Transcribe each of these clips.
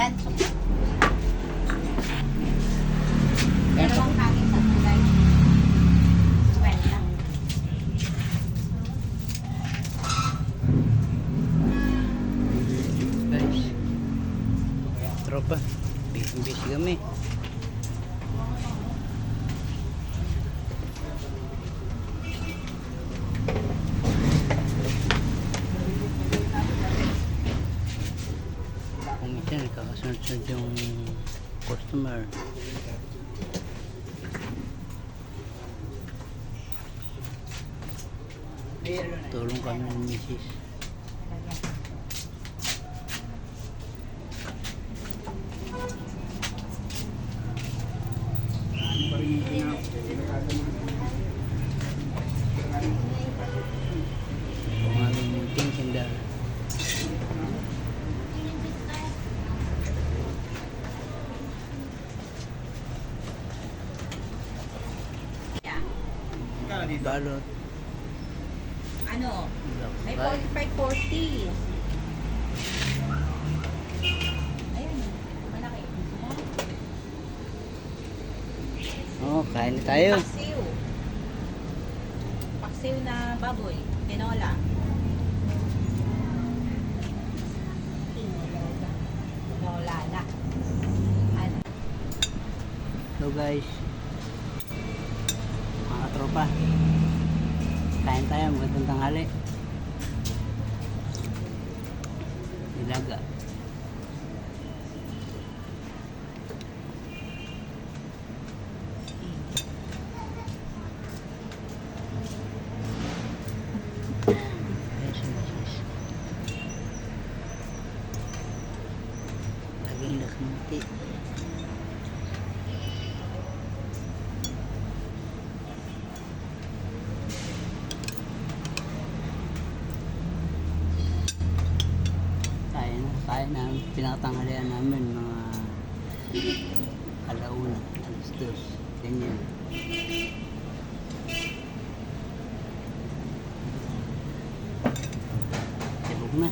Yan. Dalawang kanin sa tulay. 20. Guys. Tropa. Busy kami. Kung minsan nakakasunod-sunod yung customer. Tulong kami ng misis. Kung aming munting sinda. Balot. Ano? May Lakbay. 45-40. Ayun. Malaki. Oh, kain na tayo. Paksiw. Paksiw na baboy. Tinola. Tinola na. Ano? Hello guys. Mga tropa. Kain tayo, magandang tanghali. Nilaga. Laging lakmati. Kaya na pinatanghalian namin mga alauna, alas dos, ganyan. Sabog na.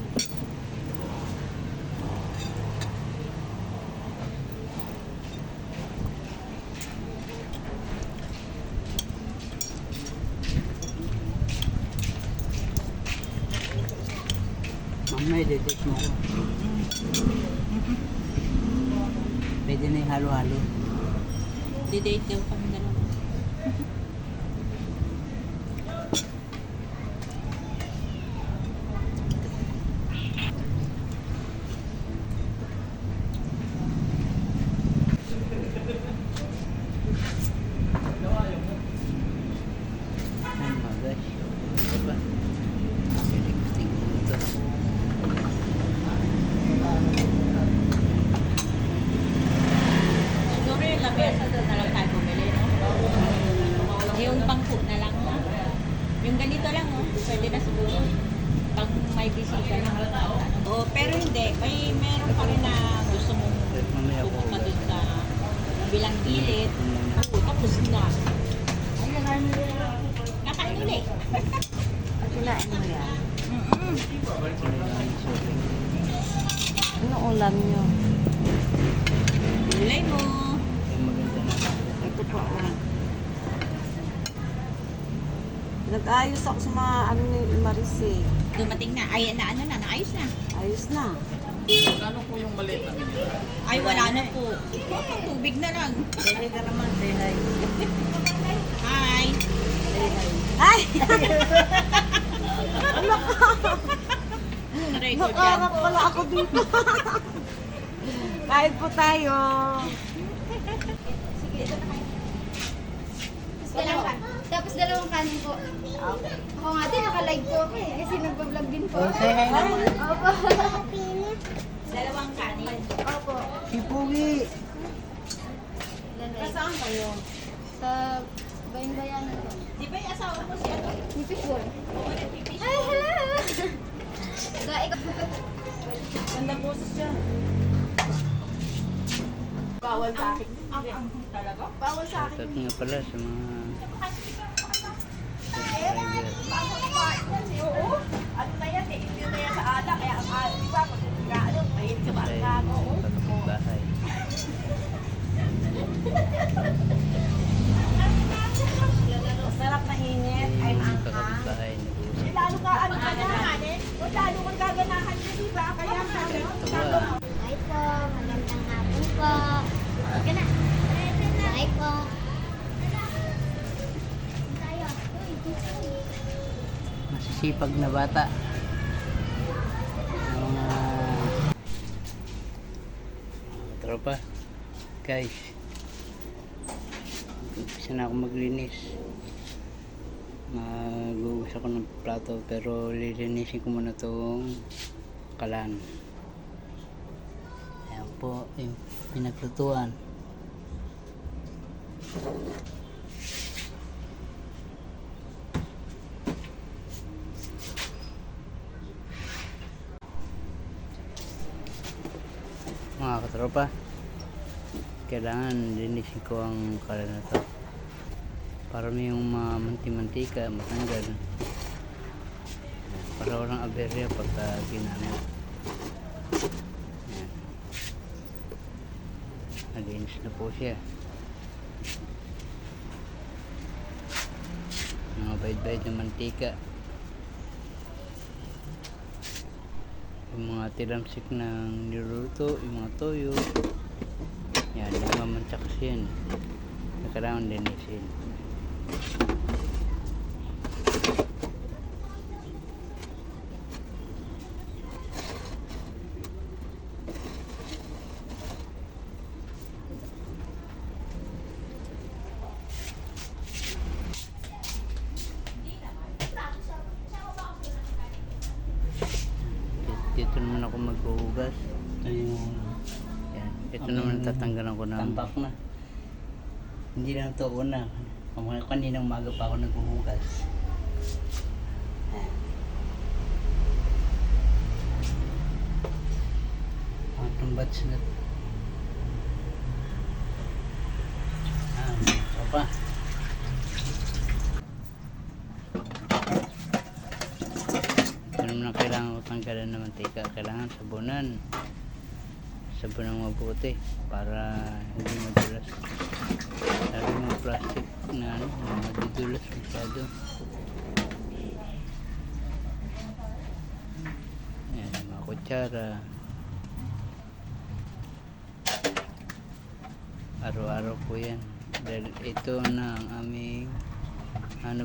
Mamaya i-date mo ko. Pwede na yung halo-halo. Di-date daw kami dalawa. Ay mga guys. Ito ba? Selecting ko ito. Siguro yung lamesa doon na lang tayo bumili, no? Yung pangko na lang, no? Yung ganito lang, no? Pwede na siguro. Pag may bisita lang. Oo, pero hindi. Meron pa rin na gusto mong Mamaya ako pumunta doon sa bilang gilid. Oo, tapos na. Kakain ulit. Kinain mo yan. shopping. Ano ulam nyo? Gulay mo. Yung maganda na. Ito po. Nag-ayos ako sa mga ano ni Maris eh. Dumating na. Ay, naayos na. Ayos na. Ay, wala na po. Tubig na lang. Pwede ka naman, say hi. Hi. Say hi. Ay! Ano ka? Record yan. Nakarap pala ako dito. Kain po tayo. Sige, ito na kayo. Tapos dalawang kanin po. Okay. Ako nga din, naka-live po ako eh. Kasi nagpa-vlog din po. Oh, say hi naman. Opo. Dalawang kanin. Opo. Si Pugi. Saan kayo? Sa bayan-bayanan po. Di ba yung asawa mo si ano? Ni Fishball. Oo, nagpipish. Ay, hello! Dahil Ganda boses siya. Bawal sa akin. Talaga? bawal sa akin. Shout nga pala sa mga Oo. Ano na yan eh? Hindi na yan sa ala. Kaya ang ala, di ba? Pag ano, mahilig sa mga subscriber. Ito ba? Bye po. Magandang hapon po. Okay na. Bye po. Tayo. Masisipag na bata. Mga tropa. Guys, umpisa na ako maglinis. Magugas ako ng plato pero lilinisin ko muna itong kalan. Ayan po yung pinaglutuan. Mga katropa, kailangan linisin ko ang kalan na to para may yung mga mantika matanggal, para walang aberya pagka ginamit. Ayan. Nalinis na po siya. Mga bayad-bayad na mantika, yung mga tilamsik ng niluluto, yung mga toyo. Yan, yung mamantsa kasi yan. Kailangan linisin. Dito naman ako maghuhugas. Ito yung yan. Ito naman tatanggalan ko ng tambak na. Hindi lang ito una. Kaninang umaga pa ako naghuhugas. Ang batch na. Apa? Ito naman ang kailangan ko tanggalan ng mantika. Kailangan sabunan. Sabunan mabuti para hindi madulas. Sabi mga plastic na madudulas masyado. Ayan, mga kutsara. Araw-araw po yan. Dahil ito na ang aming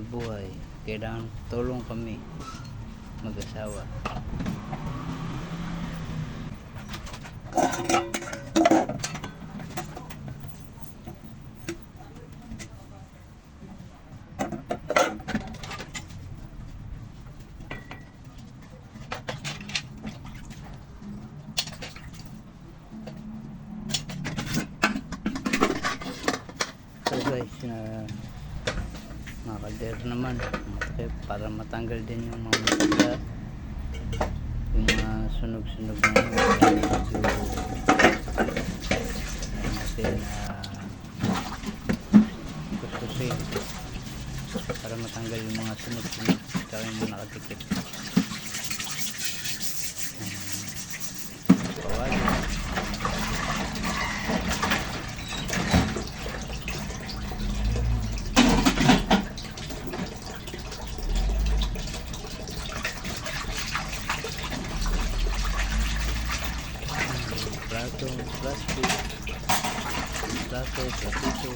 buhay. Kailangan tulong kami mag-asawa. So guys, mga kaldero naman para matanggal din yung mga mataga, yung mga sunog-sunog na yun natin kuskusin para matanggal yung mga sunog-sunog tsaka yung mga nakatikit. Kawali. Platito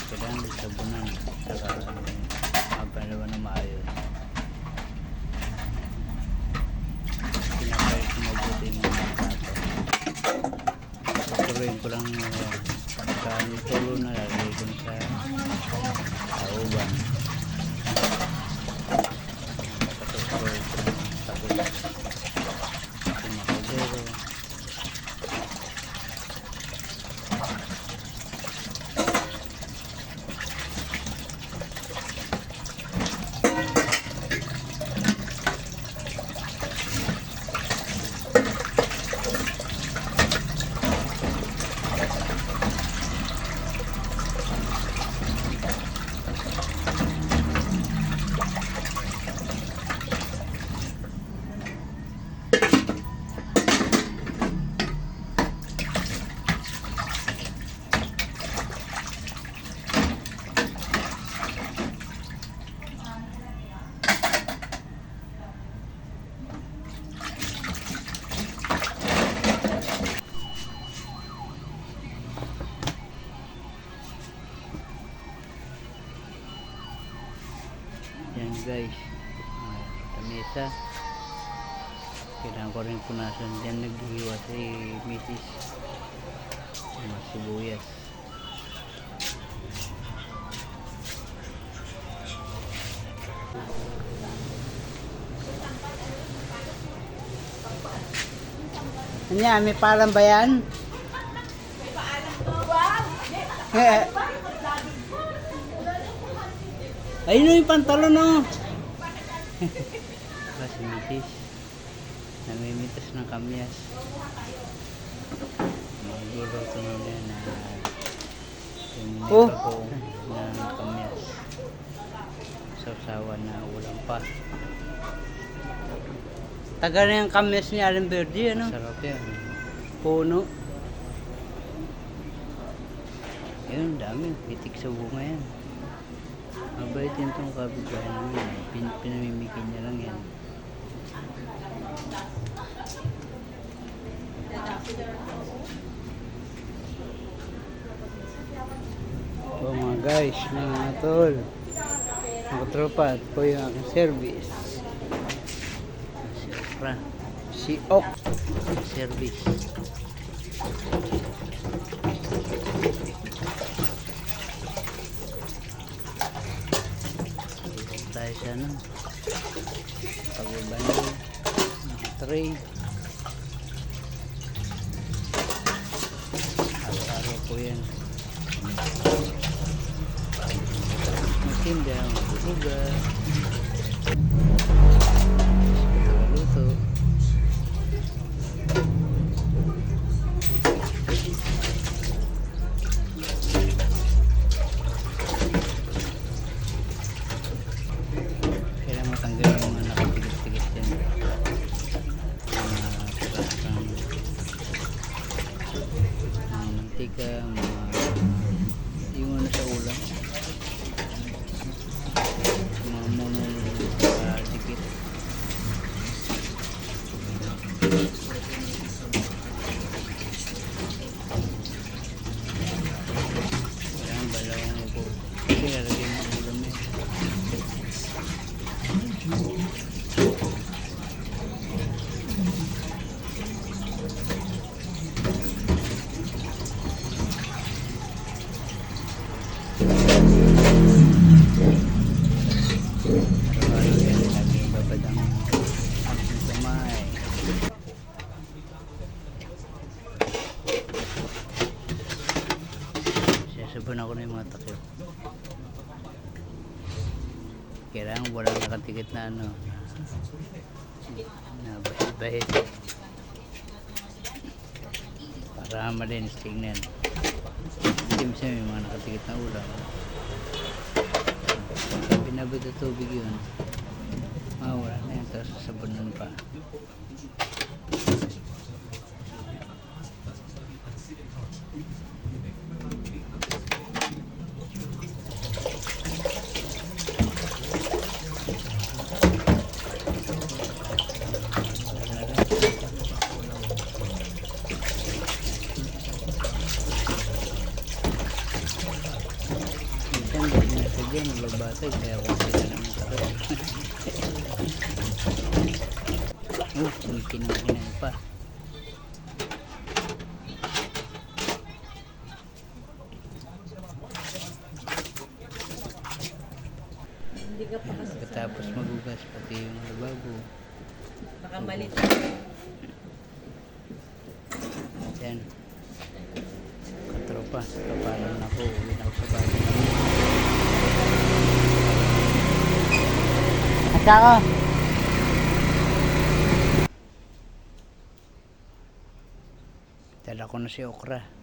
kailangan sabunan saka mapalawa na maayos. Pinapayag ko mabuti ng mga plato. Tutuloyin ko lang sa tulo na lalagay ko sa tauban. Patutuloy ko lang sa tulo sa mga kaldero. guys. Tamesa. Kailangan ko rin punasan. Diyan naghihiwa si Mrs. Mga sibuyas. Anya, may paalam ba yan? May paalam to. Ayun yung pantalon, no? Si Mrs. Namimitas ng kamyas. Magluluto na yan na yung bagoong na kamyas. Sausawan na ulam pa. Taga na yung kamyas ni Alan Verde, ano? Sarap yan. Puno. Yun, dami. Pitik sa bunga yan. Mabait yan itong kabigay namin. Pinamimigay niya lang yan. So mga guys, mga tol, mga tropa, ito po yung aking service. Si Ok service. Tayo sa ano, pagbabando, tray. Araw-araw po yan. Magtinda, magbubuga, luto. Kailangan matanggal yung mga nakatigit-tigit yan. Mga pirasang mga mantika, yung ano sa ulam. Mga monong dikit. Kailangan balawang po. Kasi lalagyan ng ulam eh. Araw-araw yan, lagi babad ang aking kamay. Sasabon ako na yung mga takip. Kailangan walang nakatikit na ano, na bahit-bahit para malinis tignan. Hindi minsan may mga nakatikit na ulam. Binabad na tubig yun, mawala na yun, tapos sasabunan pa. Minsan dahil nasa dyan, nalabatay, kaya ako sila naman takot. Kinang pa. Hindi ka pa kasi Pagkatapos magugas pati yung lababo. baka malit. Yan. Katropa. Kapanan na ako. Uwi na ako sa bahay. At ako. Dala ko na si Okra.